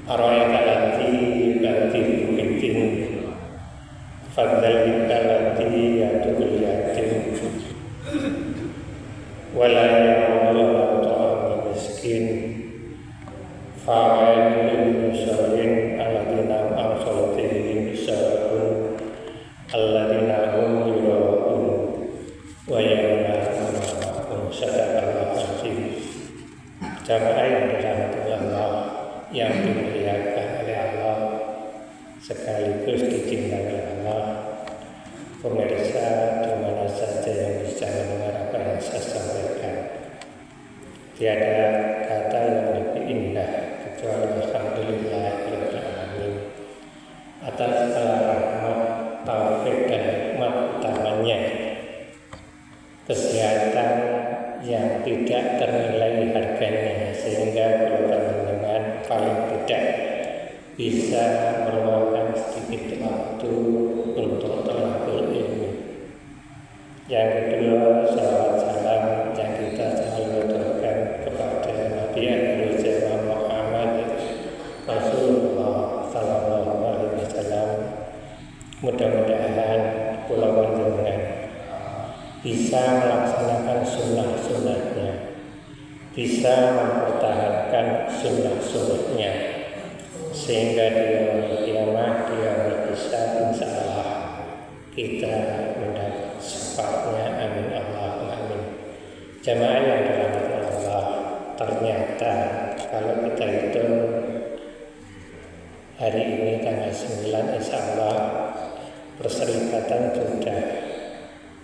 Ara'aita allati yukazzibu bid-din fadzalika allati yad'ul yatim wa la ya'muru ala ta'amil miskin fawailul lil musallin alladzina an salatihim sahun alladzina hum yura'un wa yamna'una ma'hum sadaqallahu azim. Jamaah yang dirahmati Allah, yang dimuliakan oleh Allah, sekaligus dicintai oleh Allah, pemirsa di mana saja yang bisa mendengar apa yang saya sampaikan, tiada kata yang lebih indah kecuali alhamdulillahirabbil alamin atas segala rahmat, taufik dan nikmat utamanya, kesehatan yang tidak ternilai harganya, sehingga kalau panjenengan paling tidak bisa meluangkan sedikit waktu untuk thalabul ilmi. Yang kedua, salawat salam yang kita selalu aturkan kepada Nabi Akhir Zaman Muhammad Rasulullah Sallallahu Alaihi Wasallam. Mudah-mudahan kula panjenengan bisa melaksanakan sunnah-sunnahnya, bisa mempertahankan sunnah-sunnahnya, sehingga di yaumul qiyamah, di yaumul hisab, insyaallah kita mendapat syafaatnya. Amin Allahumma amin. Jamaah yang dirahmati Allah, ternyata kalau kita hitung hari ini tanggal 9, insyaallah Perserikatan sudah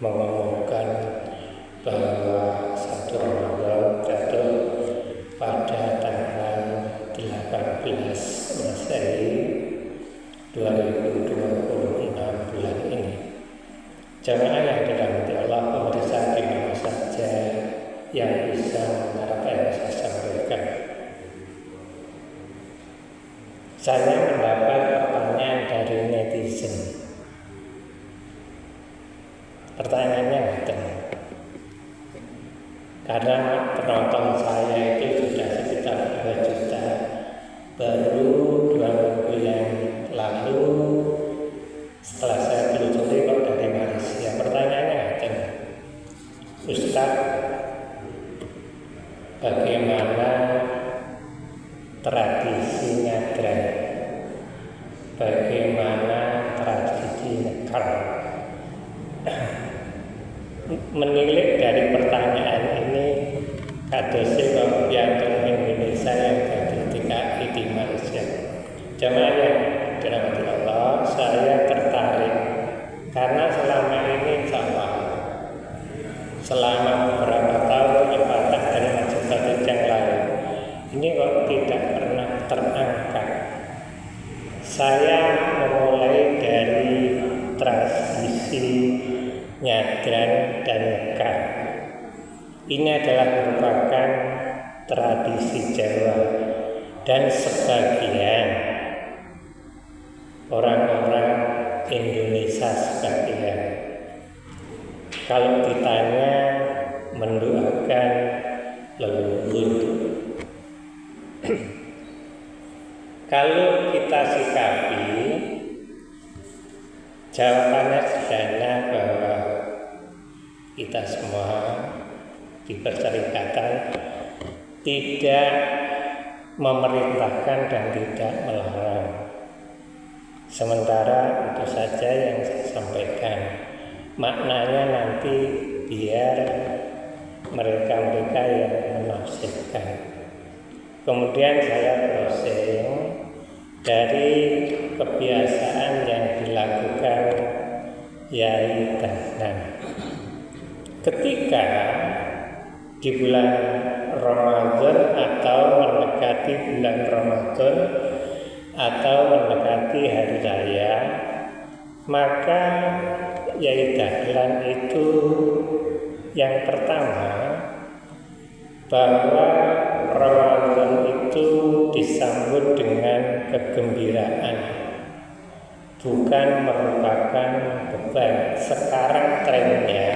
mengumumkan bahwa 1 Ramadan jatuh pada tanggal 18 Masehi 2026 bulan ini. Jamaah yang dirahmati Allah, pemirsa di mana saja yang bisa mendengar apa yang saya sampaikan. Saya mendapat pertanyaan dari netizen. Pertanyaannya ngeten, karena penonton saya itu sudah sekitar 2 juta, baru 2 minggu yang lalu setelah saya telusuri kok dari Malaysia. Pertanyaannya ngeten, Ustaz, bagaimana tradisi nyadran, bagaimana tradisi nekar? Menilik dari pertanyaan ini, kadosi Wafiatun Indonesia yang jadi TKI di Malaysia. Jamaah yang dirahmati Allah, saya tertarik karena selama ini selama beberapa tahun ibadah dan majelis yang lain ini kok tidak pernah terangkat. Saya memulai dari tradisi nyadran dan nekar. Ini adalah merupakan tradisi Jawa dan sebagian orang-orang Indonesia sebagian. Kalau ditanya mendoakan leluhur, kalau kita sikapi, jawabannya sederhana bahwa kita semua di Perserikatan tidak memerintahkan dan tidak melarang. Sementara itu saja yang saya sampaikan. Maknanya nanti biar mereka-mereka yang menafsirkan. Kemudian saya browsing dari kebiasaan yang dilakukan Yai Dahlan. Ketika di bulan Ramadan atau mendekati bulan Ramadan atau mendekati hari raya, maka Yai Dahlan itu yang pertama bahwa Ramadan itu disambut dengan kegembiraan, bukan merupakan beban. Sekarang trennya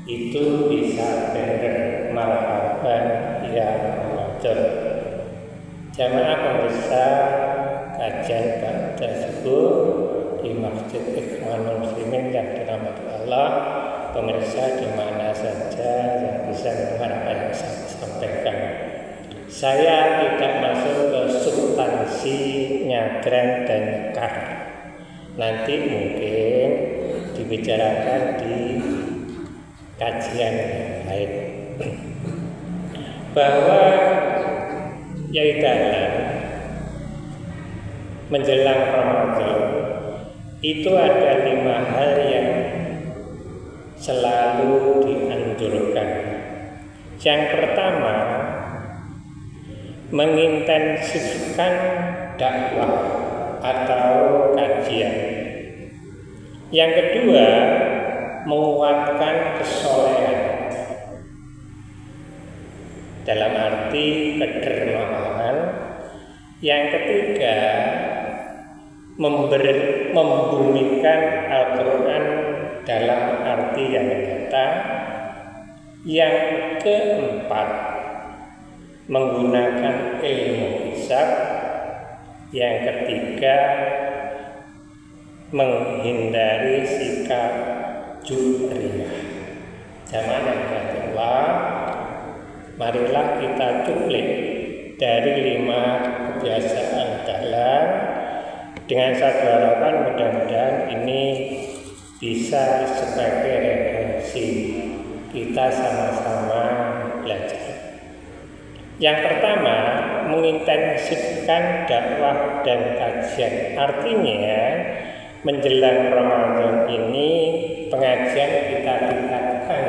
itu bisa benar marhaban ya Ramadan. Jamaah pemirsa kajian pada subuh di Masjid Ikhwanul Muslimin yang dirahmati Allah, pemirsa di mana saja yang bisa mendengar apa yang saya sampaikan. Saya tidak masuk ke substansi nyadran dan nyekar. Nanti mungkin dibicarakan di kajian yang lain. Bahwa yaitu menjelang Ramadan itu ada 5 hal yang selalu dianjurkan. Yang pertama, mengintensifkan dakwah atau kajian. Yang kedua, menguatkan kesolehan dalam arti kedermawanan. Yang ketiga, membumikan Al-Quran dalam arti yang nyata. Yang keempat, menggunakan ilmu hisab. Yang ketiga, menghindari sikap jubriyah. Jamaah yang Allah, marilah kita cuplik dari 5 kebiasaan dalam dengan satu harapan mudah-mudahan ini bisa sebagai referensi kita sama-sama belajar. Yang pertama, mengintensifkan dakwah dan kajian. Artinya menjelang Ramadan ini pengajian kita tingkatkan.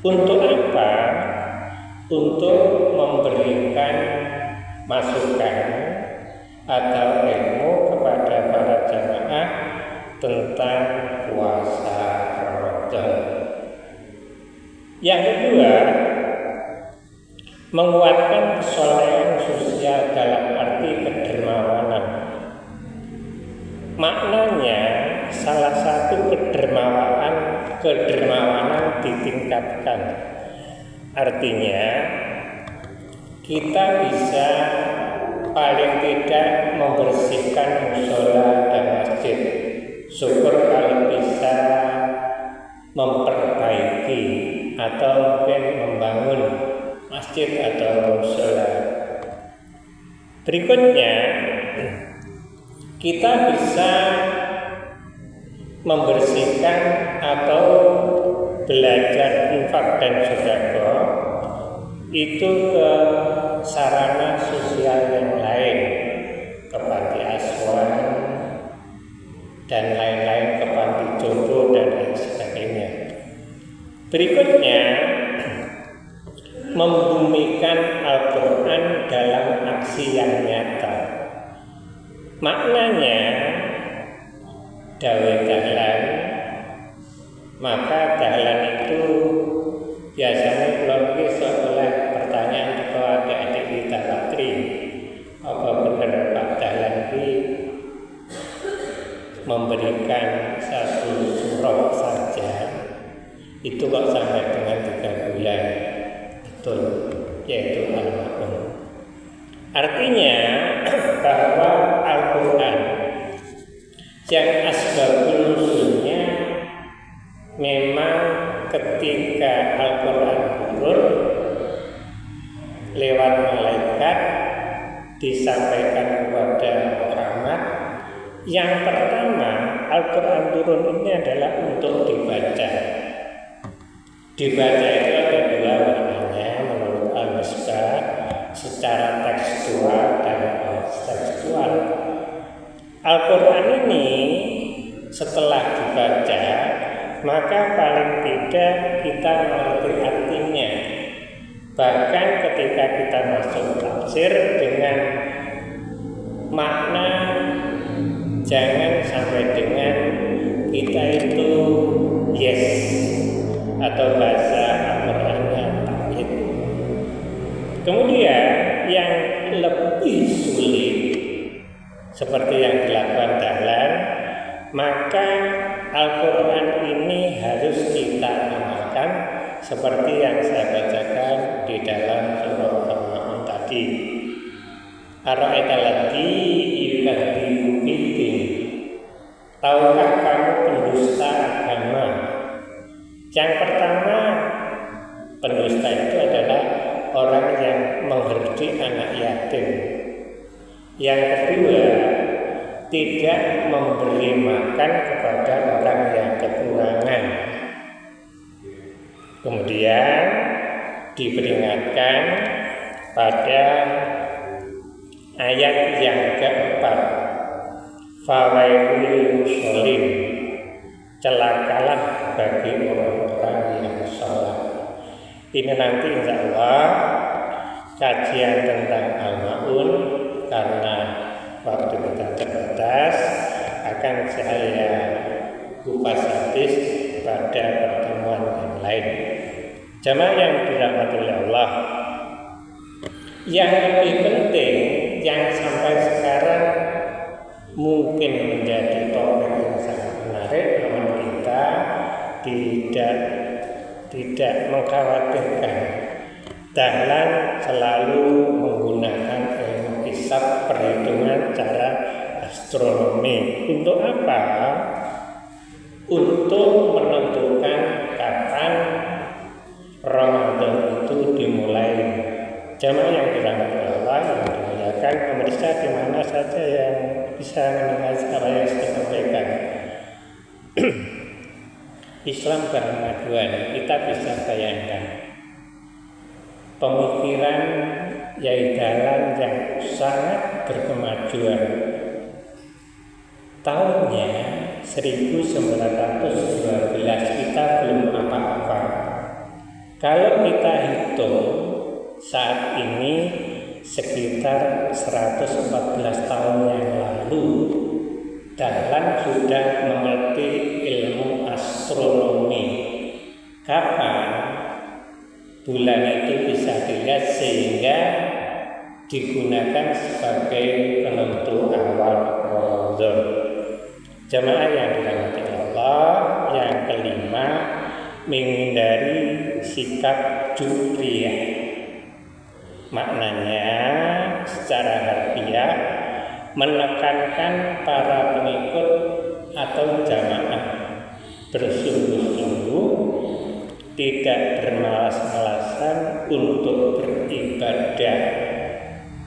Untuk apa? Untuk memberikan masukan atau ilmu kepada para jamaah tentang puasa Ramadan. Yang kedua, menguatkan kesolehan sosial dalam arti kedermawanan. Maknanya salah satu kedermawanan ditingkatkan. Artinya kita bisa paling tidak membersihkan mushola dan masjid. Syukur kalau bisa memperbaiki atau mungkin membangun masjid atau mushola. Berikutnya, kita bisa membersihkan atau belajar infak dan sedekah itu ke sarana sosial yang lain, ke panti asuhan dan lain-lain, ke panti jompo dan lain sebagainya. Berikutnya, membumikan Al-Quran dalam aksi yang nyata. Maknanya dawe dahlan, maka dahlan itu biasanya belum bisa oleh pertanyaan kepada adik-adik kita patri, apa benar Pak Dahlan ini memberikan satu surah saja itu kok sampai dengan 3 bulan? Betul, yaitu Al-Ma'un. Artinya bahwa Al-Quran yang asbabul nuzulnya memang ketika Al-Quran turun lewat malaikat disampaikan kepada Muhammad. Yang pertama, Al-Quran turun ini adalah untuk dibaca. Dibaca itu ada 2 maknanya menurut Al-Misbah, secara tekstual dan tekstual. Al-Quran ini setelah dibaca, maka paling tidak kita mengerti artinya. Bahkan ketika kita masuk tafsir dengan makna, jangan sampai dengan kita itu yes atau bahasa Al-Qurannya taklid. Kemudian yang lebih sulit seperti yang dilakukan Dahlan, maka Al-Quran ini harus kita amalkan seperti yang saya bacakan di dalam surah Al-Ma'un tadi. Ara'aitalladzi yukadzibu biddin. Tahukah kamu pendusta agama? Yang pertama, pendusta itu adalah orang yang mengherdi anak yatim. Yang kedua, tidak memberi makan kepada orang yang kekurangan. Kemudian diperingatkan pada ayat yang keempat, fawailul lil musholin, celakalah bagi orang-orang yang sholat. Ini nanti insya Allah kajian tentang Al-Ma'un, karena waktu kita terbatas akan saya kupas habis pada pertemuan yang lain. Jamaah yang dirahmati oleh Allah, yang lebih penting yang sampai sekarang mungkin menjadi topik yang sangat menarik, namun kita tidak mengkhawatirkan dalam selalu menggunakan ilmu hisab, perhitungan cara astronomi. Untuk apa? Untuk menentukan kapan Ramadan itu dimulai. Jamaah yang dirahmati Allah, yang dimuliakan, pemirsa di mana saja yang bisa mendengar apa yang saya sampaikan. Islam berkemajuan, kita bisa bayangkan pemikiran Yai Dahlan yang sangat berkemajuan. Tahunnya 1912 kita belum apa-apa. Kalau kita hitung saat ini sekitar 114 tahun yang lalu, Dahlan sudah mengerti ilmu astronomi. Kapan bulan itu bisa dilihat sehingga digunakan sebagai penentu awal Ramadan. Jamaah yang dirahmati Allah, yang kelima, menghindari sikap jubriyah. Maknanya secara harfiah menekankan para pengikut atau jamaah bersungguh-sungguh, tidak bermalas-malasan untuk beribadah,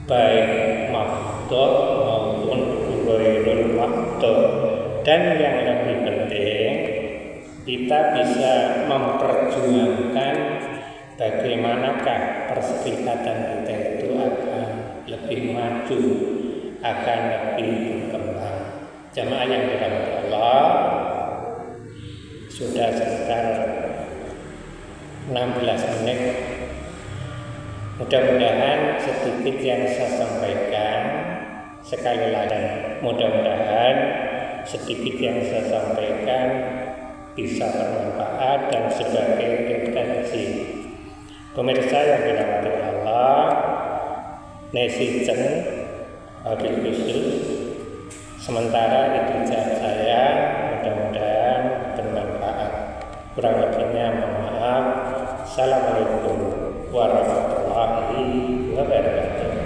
baik mafdhah maupun ghairul mafdhah. Dan yang lebih penting, kita bisa memperjuangkan bagaimanakah perserikatan kita itu akan lebih maju, akan lebih berkembang. Jamaah yang dirahmati Allah, sudah sekitar 16 menit. Mudah-mudahan sedikit yang saya sampaikan, sekali lagi mudah-mudahan sedikit yang saya sampaikan bisa bermanfaat dan sebagai referensi. Pemirsa yang dirahmati Allah, netizen wabil khusus, sementara itu saya mudah-mudahan bermanfaat. Kurang lebihnya mohon maaf. Assalamualaikum warahmatullahi wabarakatuh.